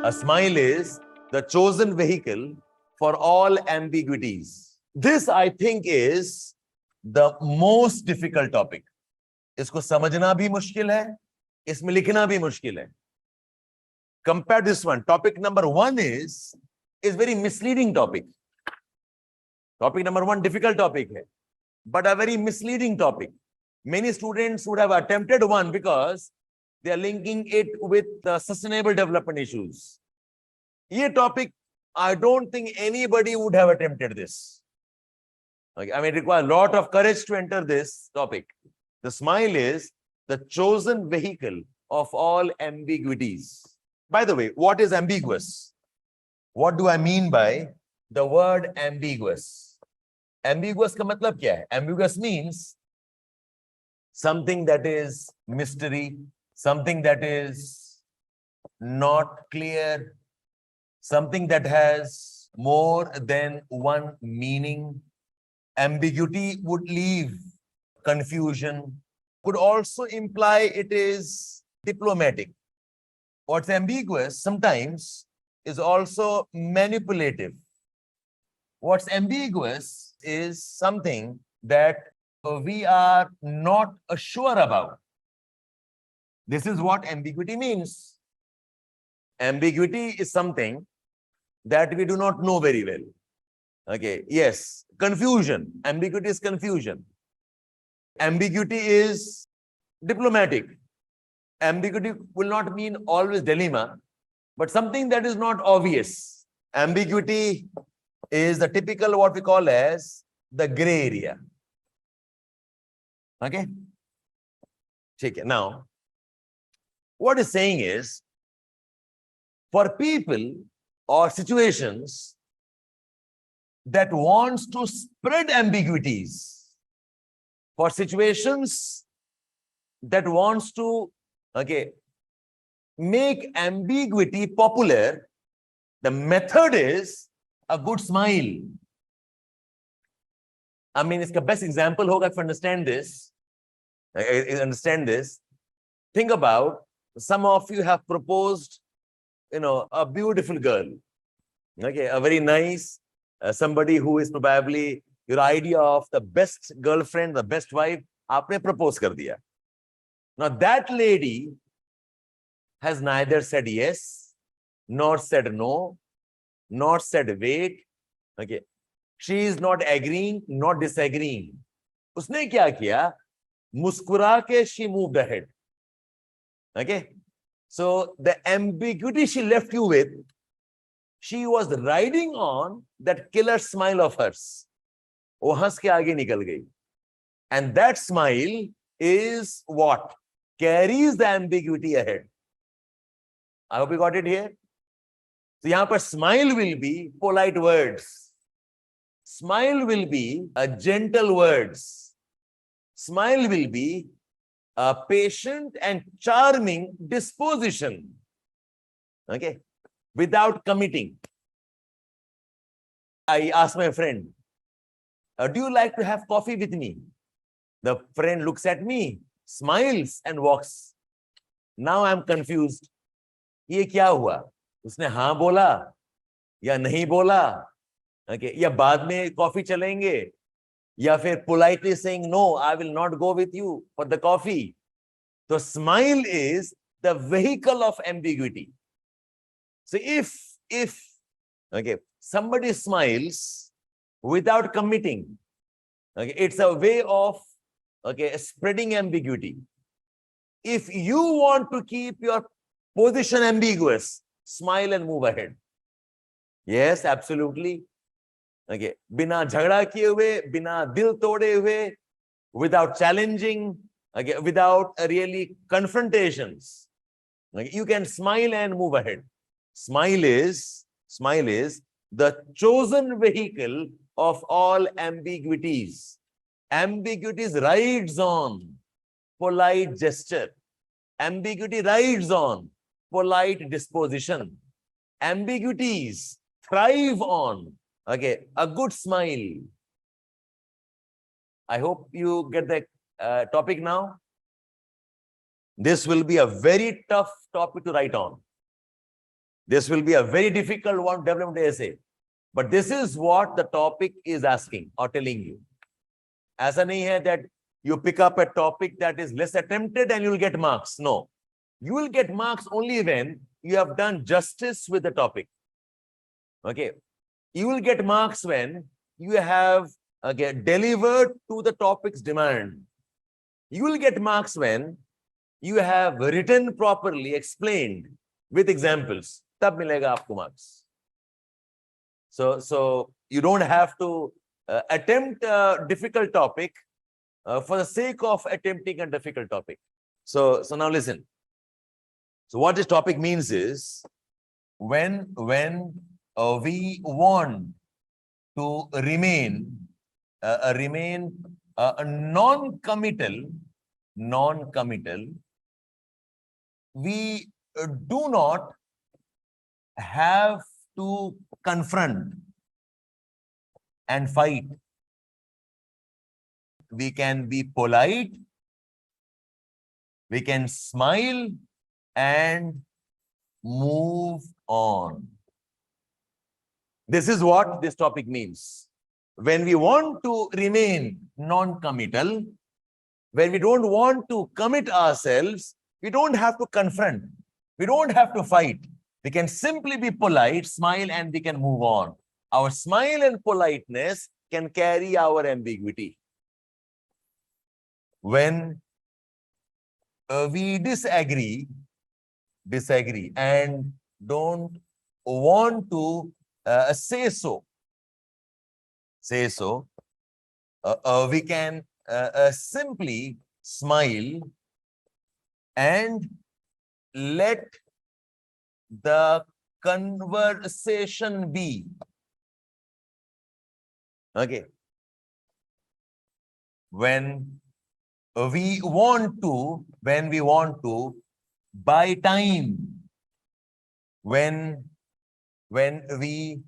A smile is the chosen vehicle for all ambiguities. This, I think, is the most difficult topic. इसको समझना भी मुश्किल है, इसमें लिखना भी मुश्किल है. Compare this one. Topic number 1 is very misleading topic. Topic number 1 difficult topic है, but a very misleading topic. Many students would have attempted one because they are linking it with sustainable development issues. This topic, I don't think anybody would have attempted this. Okay, I mean, it requires a lot of courage to enter this topic. The smile is the chosen vehicle of all ambiguities. By the way, what is ambiguous? What do I mean by the word ambiguous? Ambiguous ka matlab kya hai? Ambiguous means something that is mystery, something that is not clear, something that has more than one meaning. Ambiguity would leave confusion, could also imply it is diplomatic. What's ambiguous sometimes is also manipulative. What's ambiguous is something that we are not sure about. This is what ambiguity means. Ambiguity is something that we do not know very well. Okay, yes, confusion. Ambiguity is confusion. Ambiguity is diplomatic. Ambiguity will not mean always dilemma, but something that is not obvious. Ambiguity is the typical what we call as the gray area. Okay? Now, what it's saying is, for people or situations that wants to spread ambiguities, for situations that wants to make ambiguity popular, the method is a good smile. I mean, it's the best example hoga if you understand this. Think about, some of you have proposed, a beautiful girl, a very nice, somebody who is probably your idea of the best girlfriend, the best wife, aapne propose kar diya. Now that lady has neither said yes, nor said no, nor said wait. Okay, she is not agreeing, not disagreeing. Usne kya kiya? Muskura ke she moved ahead. Okay, so the ambiguity she left you with, she was riding on that killer smile of hers. वो हंस के आगे निकल गई. And that smile is what carries the ambiguity ahead. I hope you got it here. So यहाँ पर smile will be polite words. Smile will be a gentle words. Smile will be a patient and charming disposition. Okay, without committing. I asked my friend, do you like to have coffee with me? The friend looks at me, smiles and walks. Now I'm confused. ये क्या हुआ? उसने हाँ बोला या नहीं बोला? Okay, या बाद में कॉफी चलेंगे? या फिर politely saying no, I will not go with you for the coffee. So smile is the vehicle of ambiguity. So if somebody smiles without committing, it's a way of spreading ambiguity. If you want to keep your position ambiguous, smile and move ahead. Yes, absolutely. बिना झगड़ा किए हुए, बिना दिल तोड़े हुए, without challenging, without really confrontations, you can smile and move ahead. Smile is the chosen vehicle of all ambiguities. Ambiguities rides on polite gesture. Ambiguity rides on polite disposition. Ambiguities thrive on a good smile. I hope you get the topic now. This will be a very tough topic to write on. This will be a very difficult one, development essay. But this is what the topic is asking or telling you. ऐसा नहीं है that you pick up a topic that is less attempted and you'll get marks. No. You will get marks only when you have done justice with the topic. Okay. You will get marks when you have delivered to the topic's demand. You will get marks when you have written properly, explained with examples. तब मिलेगा आपको marks. So you don't have to attempt a difficult topic for the sake of attempting a difficult topic. So now listen. So what this topic means is when we want to remain non-committal, we do not have to confront and fight. We can be polite, we can smile and move on. This is what this topic means. When we want to remain non-committal, when we don't want to commit ourselves, we don't have to confront, we don't have to fight. We can simply be polite, smile, and we can move on. Our smile and politeness can carry our ambiguity. When we disagree and don't want to say so, we can simply smile and let the conversation be. Okay. When we want to buy time, when we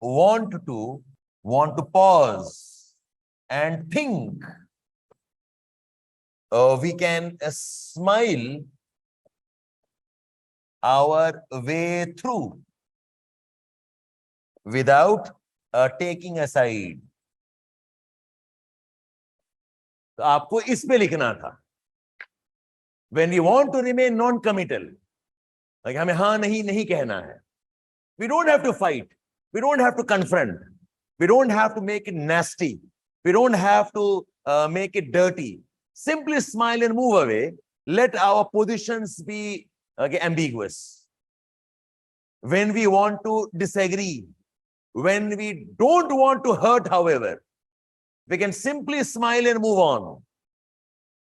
want to pause and think, we can smile our way through without taking a side. तो आपको इस पे लिखना था. When we want to remain non-committal, like हमें हाँ नहीं कहना है. We don't have to fight. We don't have to confront. We don't have to make it nasty. We don't have to make it dirty. Simply smile and move away. Let our positions be ambiguous. When we want to disagree, when we don't want to hurt, however, we can simply smile and move on.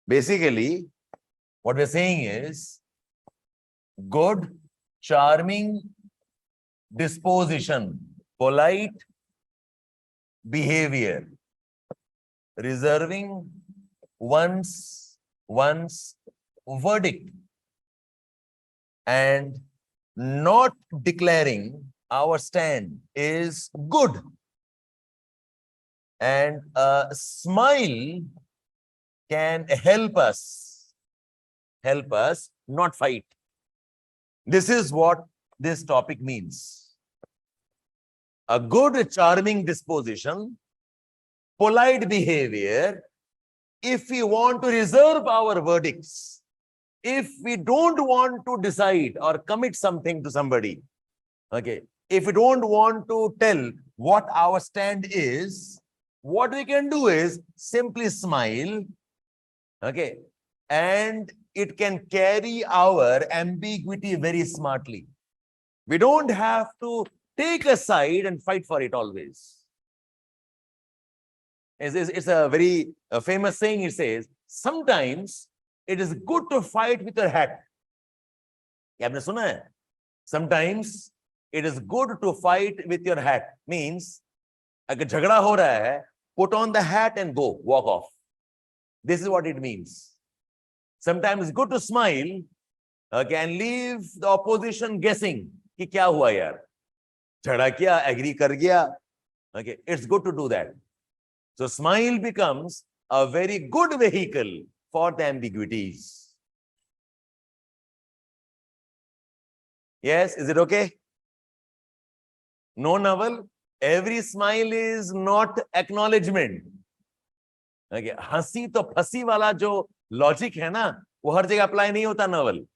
Basically, what we're saying is good, charming disposition, polite behavior, reserving one's verdict, and not declaring our stand is good. And a smile can help us not fight. This is what this topic means. A good, charming disposition, polite behavior, if we want to reserve our verdicts, if we don't want to decide or commit something to somebody, okay, if we don't want to tell what our stand is, what we can do is simply smile, okay, and it can carry our ambiguity very smartly. We don't have to take a side and fight for it always. It's a very famous saying. It says, sometimes it is good to fight with your hat. ये आपने सुना है? Sometimes it is good to fight with your hat. Means, अगर झगड़ा हो रहा है, put on the hat and go, walk off. This is what it means. Sometimes it's good to smile, okay, and leave the opposition guessing कि क्या हुआ यार, झगड़ा किया, agree कर गया. Okay, it's good to do that. So smile becomes a very good vehicle for the ambiguities. Yes, is it okay? No, Naval. Every smile is not acknowledgement. Okay. हंसी तो फंसी वाला जो लॉजिक है ना, वो हर जगह अप्लाई नहीं होता नवल.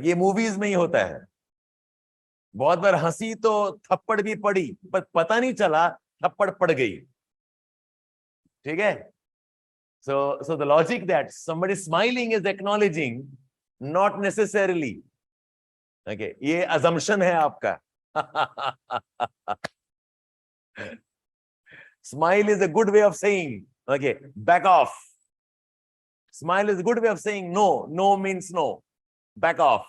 ये मूवीज में ही होता है. बहुत बार हंसी तो थप्पड़ भी पड़ी पर पता नहीं चला थप्पड़ पड़ गई. ठीक है. So the logic that somebody smiling is acknowledging, not necessarily. Okay, ये assumption है आपका. Smile is a good way of saying, okay, back off. Smile is a good way of saying no. No means no. Back off.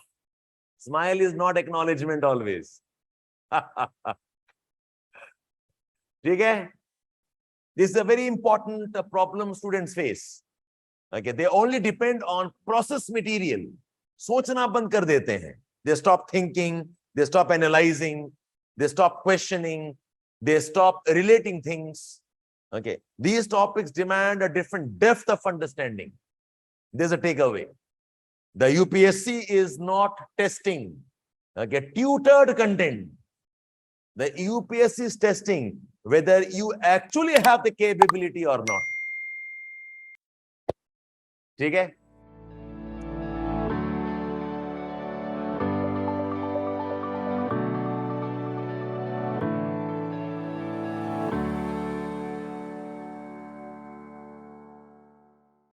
Smile is not acknowledgement always. ठीक है. This is a very important problem students face. Okay, they only depend on process material. सोचना बंद कर देते हैं. They stop thinking, they stop analyzing, they stop questioning, they stop relating things. Okay, these topics demand a different depth of understanding. There's a takeaway. The UPSC is not testing, okay, tutored content. The UPSC is testing whether you actually have the capability or not. ठीक है.